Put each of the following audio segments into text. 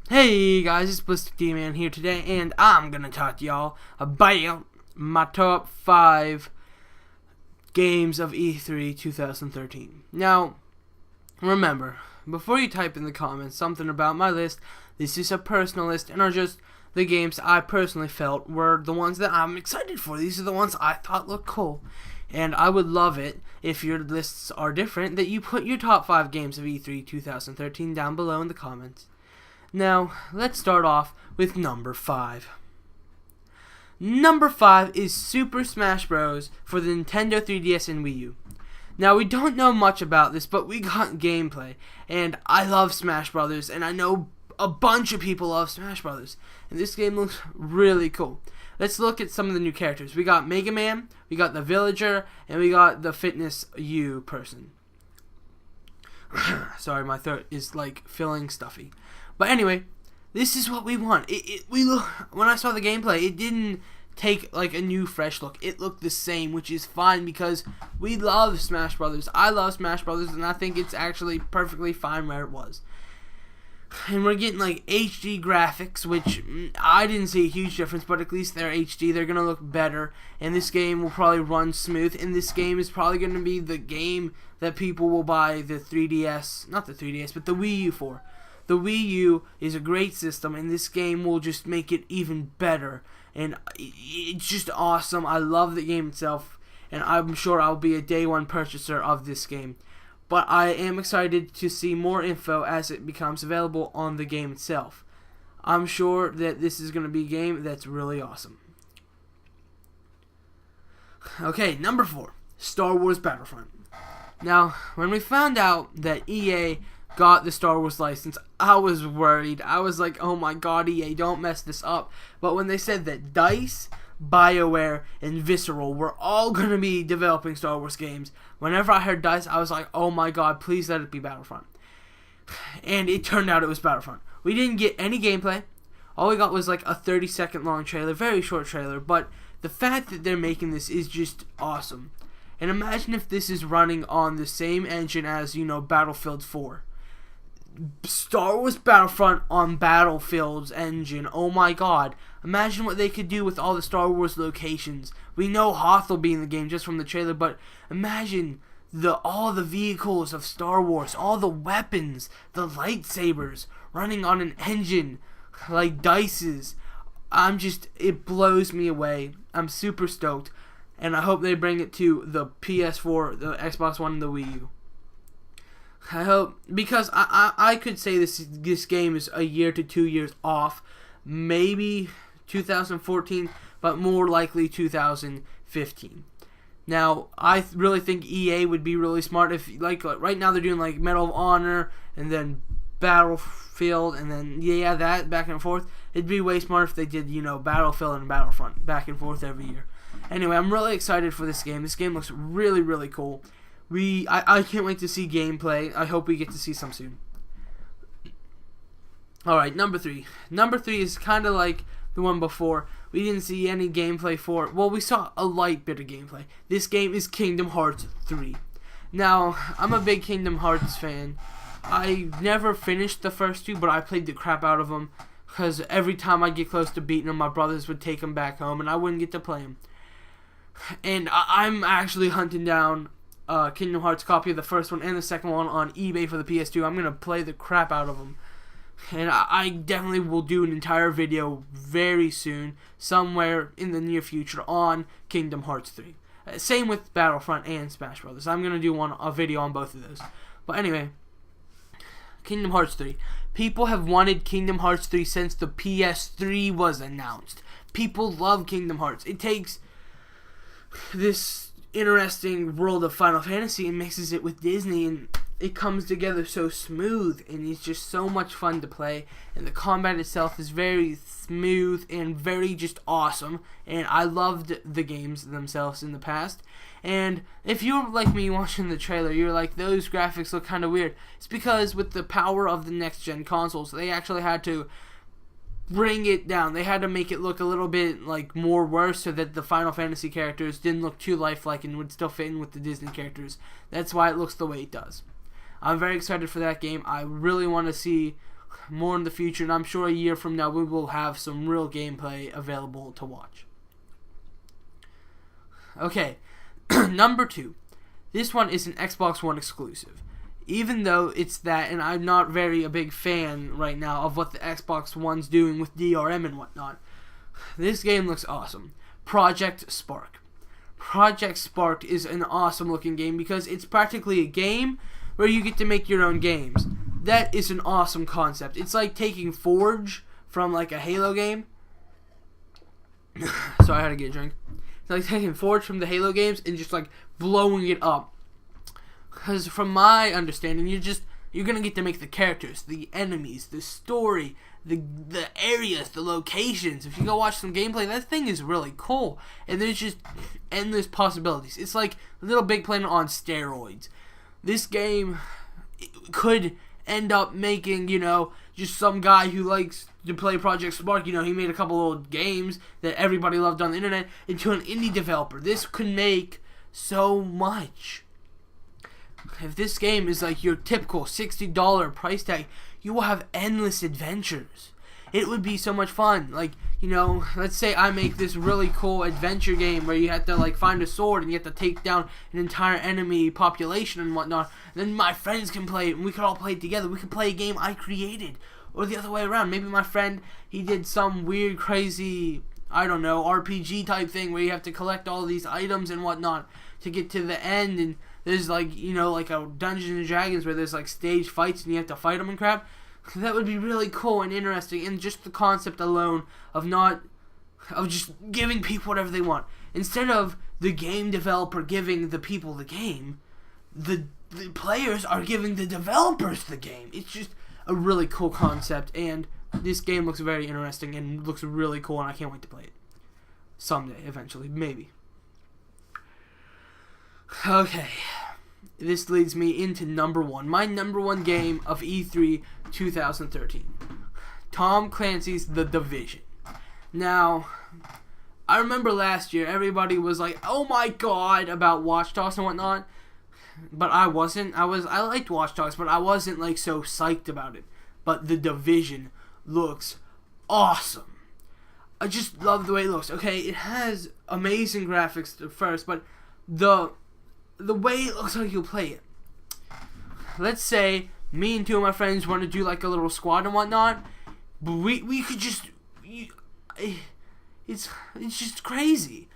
Hey guys, it's Ballistic D-Man here today, and I'm gonna talk to y'all about my top 5 games of E3 2013. Now, remember, before you type in the comments something about my list, this is a personal list and are just the games I personally felt were the ones that I'm excited for. These are the ones I thought looked cool. And I would love it if your lists are different, that you put your top 5 games of E3 2013 down below in the comments. Now, let's start off with number 5. Number 5 is Super Smash Bros. For the Nintendo 3DS and Wii U. Now, we don't know much about this, but we got gameplay, and I love Smash Bros., and I know a bunch of people love Smash Bros., and this game looks really cool. Let's look at some of the new characters. We got Mega Man, we got the Villager, and we got the Fitness U person. Sorry, my throat is like feeling stuffy. But anyway, this is what we want. When I saw the gameplay, it didn't take like a new fresh look. It looked the same, which is fine because we love Smash Brothers. I love Smash Brothers, and I think it's actually perfectly fine where it was. And we're getting like HD graphics, which I didn't see a huge difference, but at least they're HD. They're going to look better, and this game will probably run smooth, and this game is probably going to be the game that people will buy the 3DS, not the 3DS, but the Wii U for. The Wii U is a great system, and this game will just make it even better. And it's just awesome. I love the game itself, and I'm sure I'll be a day one purchaser of this game. But I am excited to see more info as it becomes available on the game itself. I'm sure that this is going to be a game that's really awesome. Okay, number 4, Star Wars Battlefront. Now, when we found out that EA got the Star Wars license, I was worried. I was like, oh my god, EA, don't mess this up. But when they said that DICE, BioWare, and Visceral were all going to be developing Star Wars games, whenever I heard DICE, I was like, oh my god, please let it be Battlefront. And it turned out it was Battlefront. We didn't get any gameplay. All we got was like a 30-second long trailer, very short trailer, but the fact that they're making this is just awesome. And imagine if this is running on the same engine as, Battlefield 4. Star Wars Battlefront on Battlefield's engine. Oh my god. Imagine what they could do with all the Star Wars locations. We know Hoth will be in the game just from the trailer, but imagine all the vehicles of Star Wars, all the weapons, the lightsabers running on an engine like DICE's. It blows me away. I'm super stoked, and I hope they bring it to the PS4, the Xbox One, and the Wii U. I hope, because I could say this game is a year to 2 years off, maybe 2014, but more likely 2015. Now, I really think EA would be really smart if, like right now they're doing like Medal of Honor and then Battlefield and then that back and forth. It'd be way smarter if they did Battlefield and Battlefront back and forth every year. Anyway, I'm really excited for this game. This game looks really, really cool. I can't wait to see gameplay. I hope we get to see some soon. Alright, number 3. Number 3 is kind of like the one before. We didn't see any gameplay for it. Well, we saw a light bit of gameplay. This game is Kingdom Hearts 3. Now, I'm a big Kingdom Hearts fan. I never finished the first 2, but I played the crap out of them. Because every time I get close to beating them, my brothers would take them back home, and I wouldn't get to play them. And I'm actually hunting down Kingdom Hearts copy of the first one and the second one on eBay for the PS2. I'm going to play the crap out of them. And I definitely will do an entire video very soon, somewhere in the near future, on Kingdom Hearts 3. Same with Battlefront and Smash Brothers. I'm going to do a video on both of those. But anyway, Kingdom Hearts 3. People have wanted Kingdom Hearts 3 since the PS3 was announced. People love Kingdom Hearts. It takes this interesting world of Final Fantasy and mixes it with Disney, and it comes together so smooth, and it's just so much fun to play, and the combat itself is very smooth and very just awesome, and I loved the games themselves in the past. And if you're like me watching the trailer, you're like, those graphics look kind of weird. It's because with the power of the next gen consoles, they actually had to bring it down. They had to make it look a little bit like more worse so that the Final Fantasy characters didn't look too lifelike and would still fit in with the Disney characters. That's why it looks the way it does. I'm very excited for that game. I really want to see more in the future, and I'm sure a year from now we will have some real gameplay available to watch. Okay, number 2. This one is an Xbox One exclusive. Even though it's that, and I'm not a big fan right now of what the Xbox One's doing with DRM and whatnot, this game looks awesome. Project Spark. Project Spark is an awesome looking game because it's practically a game where you get to make your own games. That is an awesome concept. It's like taking Forge from like a Halo game. Sorry, I had to get a drink. It's like taking Forge from the Halo games and just like blowing it up. Because from my understanding, you're gonna get to make the characters, the enemies, the story, the areas, the locations. If you go watch some gameplay, that thing is really cool. And there's just endless possibilities. It's like Little Big Planet on steroids. This game could end up making, just some guy who likes to play Project Spark, he made a couple old games that everybody loved on the internet, into an indie developer. This could make so much. If this game is like your typical $60 price tag, you will have endless adventures. It would be so much fun. Like, let's say I make this really cool adventure game where you have to like find a sword and you have to take down an entire enemy population and whatnot. And then my friends can play it and we could all play it together. We could play a game I created. Or the other way around. Maybe my friend, he did some weird, crazy, RPG type thing where you have to collect all these items and whatnot to get to the end. And there's like, like a Dungeons and Dragons where there's like stage fights and you have to fight them and crap. That would be really cool and interesting. And just the concept alone of just giving people whatever they want. Instead of the game developer giving the people the game, the players are giving the developers the game. It's just a really cool concept, and this game looks very interesting and looks really cool, and I can't wait to play it. Someday, eventually, maybe. Okay, this leads me into number 1. My number 1 game of E3 2013. Tom Clancy's The Division. Now, I remember last year, everybody was like, oh my god, about Watch Dogs and whatnot. But I wasn't. I liked Watch Dogs, but I wasn't like so psyched about it. But The Division looks awesome. I just love the way it looks. Okay, it has amazing graphics at first, but the way it looks like you'll play it. Let's say me and 2 of my friends want to do like a little squad and whatnot, but we could just. It's just crazy.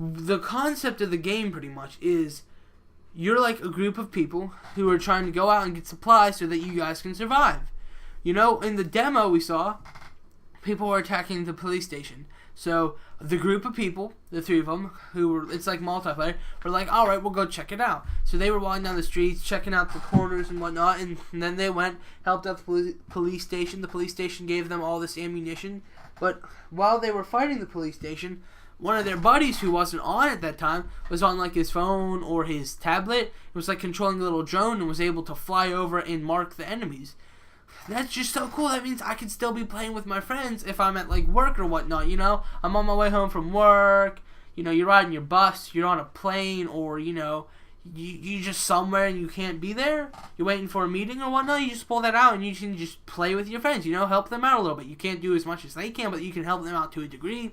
The concept of the game pretty much is, you're like a group of people who are trying to go out and get supplies so that you guys can survive. In the demo we saw, people were attacking the police station. So the group of people, the 3 of them, it's like multiplayer, were like, alright, we'll go check it out. So they were walking down the streets, checking out the corners and whatnot, and then they went, helped out the police station. The police station gave them all this ammunition. But while they were fighting the police station, one of their buddies who wasn't on at that time was on like his phone or his tablet. It was like controlling a little drone and was able to fly over and mark the enemies. That's just so cool. That means I could still be playing with my friends if I'm at like work or whatnot, I'm on my way home from work, you're riding your bus, you're on a plane, or you just somewhere and you can't be there, you're waiting for a meeting or whatnot, you just pull that out and you can just play with your friends, help them out a little bit. You can't do as much as they can, but you can help them out to a degree.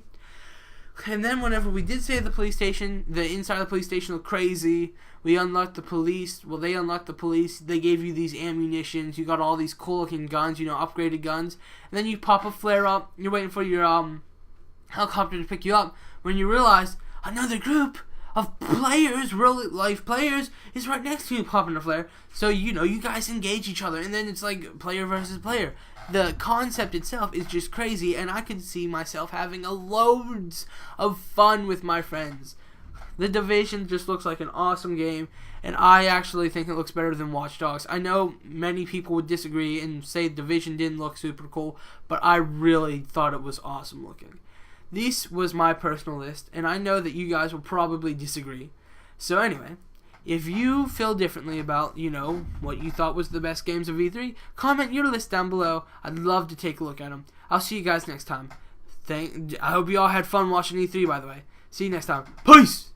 And then whenever we did save the police station, the inside of the police station looked crazy. We unlocked the police. Well, they unlocked the police. They gave you these ammunitions. You got all these cool looking guns, upgraded guns. And then you pop a flare up. You're waiting for your helicopter to pick you up. When you realize another group of players, real life players, is right next to you popping a flare. So, you guys engage each other. And then it's like player versus player. The concept itself is just crazy, and I could see myself having loads of fun with my friends. The Division just looks like an awesome game, and I actually think it looks better than Watch Dogs. I know many people would disagree and say Division didn't look super cool, but I really thought it was awesome looking. This was my personal list, and I know that you guys will probably disagree. So anyway, if you feel differently about, what you thought was the best games of E3, comment your list down below. I'd love to take a look at them. I'll see you guys next time. I hope you all had fun watching E3, by the way. See you next time. Peace!